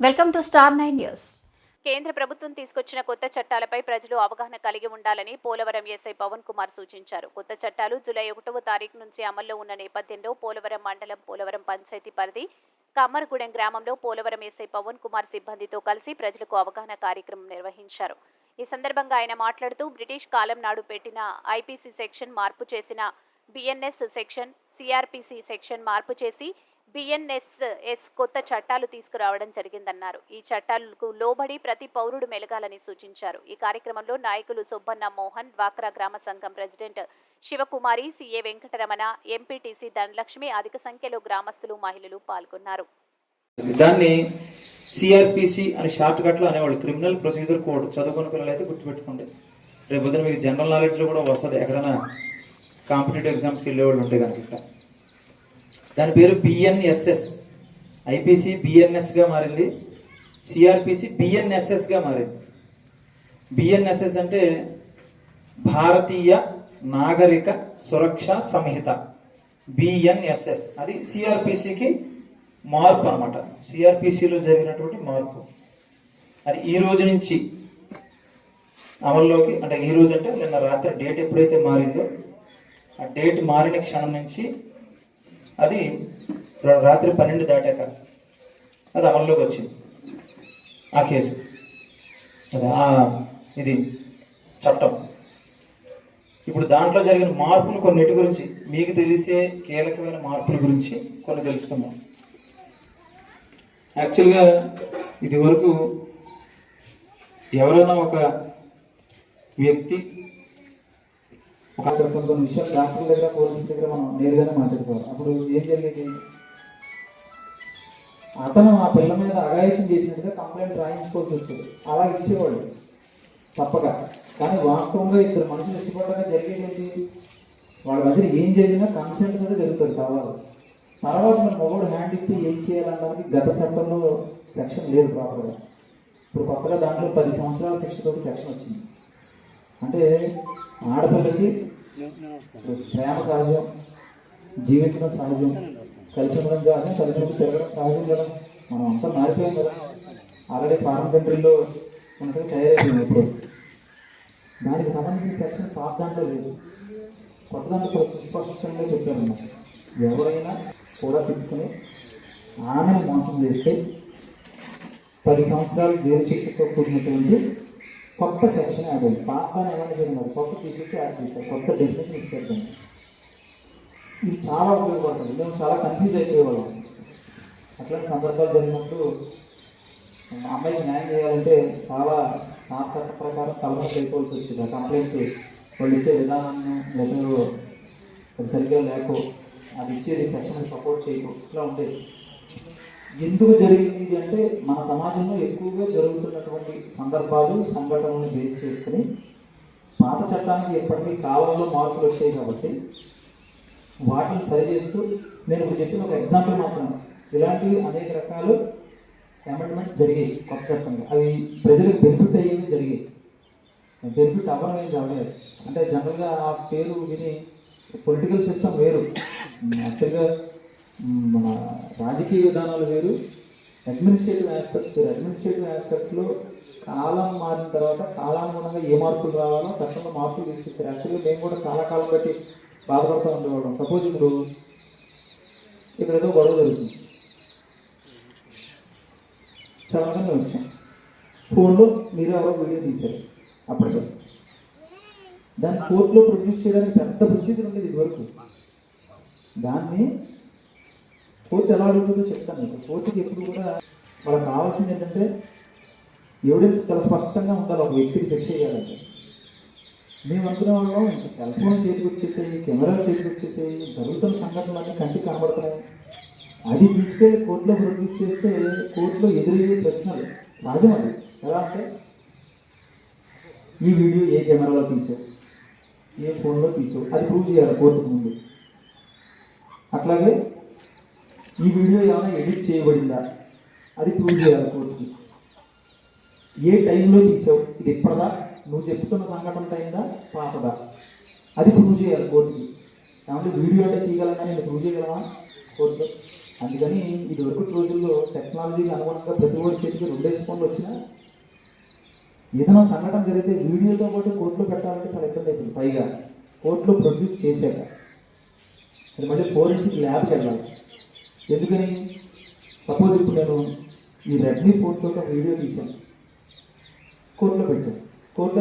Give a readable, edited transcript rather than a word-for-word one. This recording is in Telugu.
Welcome to star 9 news. కేంద్ర ప్రభుత్వం తీసుకొచ్చిన కొత్త చట్టాలపై ప్రజలు అవగాహన కలిగి ఉండాలని పోలవరం ఎస్ఐ పవన్ కుమార్ సూచించారు. కొత్త చట్టాలు జూలై 1వ తారీఖు నుంచి అమల్లో ఉన్న నేపథ్యంలో పోలవరం మండలం పోలవరం పంచాయతీ పరిధి కమ్మరగూడెం గ్రామంలో పోలవరం ఎస్ఐ పవన్ కుమార్ సిబ్బందితో కలిసి ప్రజలకు అవగాహన కార్యక్రమం నిర్వహించారు. ఈ సందర్భంగా ఆయన మాట్లాడుతూ బ్రిటిష్ కాలం నాడు పెట్టిన ఐపీసీ సెక్షన్ మార్పు చేసిన బిఎన్ఎస్ సెక్షన్, సిఆర్పిసి సెక్షన్ మార్పు చేసి బిఎన్ఎస్ఎస్ కొత్త చట్టాలు తీసుకురావడం జరిగిందన్నారు. ఈ చట్టాలకు లోబడి ప్రతి పౌరుడు మెలగాలని సూచించారు. ఈ కార్యక్రమంలో నాయకులు సుబ్బన్న మోహన్, డ్వాక్రా గ్రామ సంఘం president Sivakumari, CA Venkataramana, MPTC Dhanalakshmi, అధిక సంఖ్యలో గ్రామస్తులు, మహిళలు పాల్గొన్నారు. దాన్ని సిఆర్పిసి అని షార్ట్ కట్లో అనేవాళ్ళు, క్రిమినల్ ప్రొసీజర్ కోడ్. చదువుకున్న పిల్లలు అయితే గుర్తుపెట్టుకోండి. రేపు పొద్దున మీకు జనరల్ నాలెడ్జ్లో కూడా వస్తుంది. ఎక్కడైనా కాంపిటేటివ్ ఎగ్జామ్స్కి వెళ్ళేవాళ్ళు ఉంటే కనుక ఇక్కడ దాని పేరు బిఎన్ఎస్ఎస్. ఐపీసీ బిఎన్ఎస్గా మారింది, సిఆర్పిసి బిఎన్ఎస్ఎస్గా మారింది. బిఎన్ఎస్ఎస్ అంటే భారతీయ నాగరిక సురక్ష సంహిత, బిఎన్ఎస్ఎస్. అది సిఆర్పిసికి మార్పు అనమాట. సిఆర్పిసిలో జరిగినటువంటి మార్పు అది ఈ రోజు నుంచి అమల్లోకి, అంటే ఈ రోజు అంటే నిన్న రాత్రి డేట్ ఎప్పుడైతే మారిందో ఆ డేట్ మారిన క్షణం నుంచి అది రాత్రి 12 దాటాక అది అమల్లోకి వచ్చింది. ఆ కేసు అది ఇది చట్టం. ఇప్పుడు దాంట్లో జరిగిన మార్పులు కొన్నిటి గురించి, మీకు తెలిసే కీలకమైన మార్పుల గురించి కొన్ని తెలుసుకుందాం. యాక్చువల్గా ఇది వరకు ఎవరైనా ఒక వ్యక్తి కొన్ని విషయాలు డాక్టర్ దగ్గర, పోలీసుల దగ్గర మనం నేరుగానే మాట్లాడుకోవాలి. అప్పుడు ఏం జరిగేది, అతను ఆ పిల్ల మీద అఘాయిత్యం చేసినట్టుగా కంప్లైంట్ రాయించుకోవాల్సి వచ్చేది. అలా ఇచ్చేవాళ్ళు తప్పక. కానీ వాస్తవంగా ఇద్దరు మనుషులు ఇష్టపడ్డాక జరిగేది ఏంటి, వాళ్ళ మధ్య ఏం జరిగినా కన్సెంట్ కూడా జరుగుతుంది కావాలి. తర్వాత మన మొబైల్ హ్యాండ్ ఇస్తే ఏం చేయాలన్నదానికి గత చట్టంలో సెక్షన్ లేదు ప్రాపర్గా. ఇప్పుడు కొత్తగా దాంట్లో 10 సంవత్సరాల శిక్షతో సెక్షన్ వచ్చింది. అంటే ఆడపిల్లకి ప్రేమ సహజం, జీవించడం సహజం, కలిసి ఉండడం సహజం, కలిసి ఉండి తిరగడం సహజం కదా. మనం అంతా మారిపోయాం కదా. ఆల్రెడీ ఫారెన్ కంట్రీలో ఉన్నట్టుగా తయారైపోయింది. ఇప్పుడు దానికి సంబంధించిన సెక్షన్ పాత దాంట్లో లేదు, కొత్త దాంట్లో స్పష్టంగా చెప్పారన్నమాట. ఎవరైనా కూడా తిప్పుకుని ఆమెను మోసం చేస్తే 10 సంవత్సరాలు జైలు శిక్షతో కూడినటువంటి కొత్త సెక్షన్ యాడ్ అయింది. పాతని ఏమైనా చేయడం కాదు, కొత్త తీసుకొచ్చి యాడ్ చేశారు, కొత్త డెఫినేషన్ ఇచ్చారు. దాన్ని ఇది చాలా ఉపయోగపడుతుంది. మేము చాలా కన్ఫ్యూజ్ అయిపోయేవాళ్ళం. అట్లాంటి సందర్భాలు జరిగినప్పుడు అమ్మాయికి న్యాయం చేయాలంటే చాలా నా చట్ట ప్రకారం తలనొప్పి అయిపోవాల్సి వచ్చింది. ఆ కంప్లైంట్ వాళ్ళు ఇచ్చే విధానాన్ని లేదా అది సరిగ్గా లేకో, అది ఇచ్చేది సెక్షన్ సపోర్ట్ చేయకు, ఇట్లా ఉండేది. ఎందుకు జరిగింది ఇది అంటే, మన సమాజంలో ఎక్కువగా జరుగుతున్నటువంటి సందర్భాలు, సంఘటనలను బేస్ చేసుకుని పాత చట్టానికి ఎప్పటికీ కాలంలో మార్పులు వచ్చాయి కాబట్టి వాటిని సరిచేస్తూ, నేను ఇప్పుడు చెప్పిన ఒక ఎగ్జాంపుల్ మాత్రమే, ఇలాంటివి అనేక రకాలు అమెండ్మెంట్స్ జరిగాయి కొత్త చట్టంలో. అవి ప్రజలకు బెనిఫిట్ అయ్యేవి జరిగాయి, బెనిఫిట్ అవ్వడం ఏం జరగలేదు. అంటే జనరల్గా ఆ పేరు విని పొలిటికల్ సిస్టమ్ వేరు, యాక్చువల్గా మన రాజకీయ విధానాలు వేరు, అడ్మినిస్ట్రేటివ్ ఆస్పెక్ట్స్ వేరు. అడ్మినిస్ట్రేటివ్ ఆస్పెక్ట్స్లో కాలం మారిన తర్వాత కాలానుగుణంగా ఏ మార్పులు రావాలో చట్టంలో మార్పులు తీసుకొచ్చారు. యాక్చువల్గా మేము కూడా చాలా కాలం బట్టి బాధపడుతూ ఉండేవాళ్ళం. సపోజ్ ఇప్పుడు ఇక్కడ ఏదో గొడవ జరుగుతుంది, సడన్గా వచ్చాం, ఫోన్లో మీరు ఎవరో వీడియో తీశారు. అప్పటికే దాన్ని కోర్టులో ప్రొడ్యూస్ చేయడానికి పెద్ద ప్రొసీజర్ ఉండేది ఇదివరకు. దాన్ని కోర్టు ఎలా అడుగుతుందో చెప్తాను మీకు. కోర్టుకి ఎప్పుడు కూడా వాళ్ళకి కావాల్సింది ఏంటంటే ఎవిడెన్స్ చాలా స్పష్టంగా ఉండాలి. ఒక వ్యక్తికి శిక్ష చేయాలంటే మేము అనుకునే వాళ్ళం, ఇంకా సెల్ ఫోన్ చేతికి వచ్చేసేవి, కెమెరాలు చేతికి వచ్చేసేవి, జరుగుతున్న సంఘటనలన్నీ కంటికి కనబడుతున్నాయి. అది తీసుకెళ్ళి కోర్టులో ప్రొడ్యూస్ చేస్తే కోర్టులో ఎదురయ్యే ప్రశ్నలు సహజం. అది ఎలా అంటే, ఈ వీడియో ఏ కెమెరాలో తీసావు, ఏ ఫోన్లో తీసావు, అది ప్రూవ్ చేయాలి కోర్టుకు ముందు. అట్లాగే ఈ వీడియో ఏమైనా ఎడిట్ చేయబడిందా, అది ప్రూవ్ చేయాలి కోర్టుకి. ఏ టైంలో తీసావు, ఇది ఇప్పటిదా, నువ్వు చెప్తున్న సంఘటన టైందా, పాతదా, అది ప్రూవ్ చేయాలి కోర్టుకి. కాబట్టి వీడియో అంటే తీయగలన్నా నేను ప్రూవ్ చేయగలవా, కోర్టులో. అందుకని ఇదివరకు రోజుల్లో టెక్నాలజీకి అనుగుణంగా ప్రతి ఒక్కరి చేతికి 2 ఫోన్లు వచ్చినా ఏదైనా సంఘటన జరిగితే వీడియోతో పాటు కోర్టులో పెట్టాలంటే చాలా ఇబ్బంది అయిపోయింది. పైగా కోర్టులో ప్రొడ్యూస్ చేశాక అది మళ్ళీ ఫోరెన్సిక్ ల్యాబ్కి వెళ్ళాలి. ఎందుకని సపోజ్ ఇప్పుడు నేను ఈ రెడ్మీ ఫోన్తో ఒక వీడియో తీశాను, కోర్టులో పెట్టాను. కోర్టులో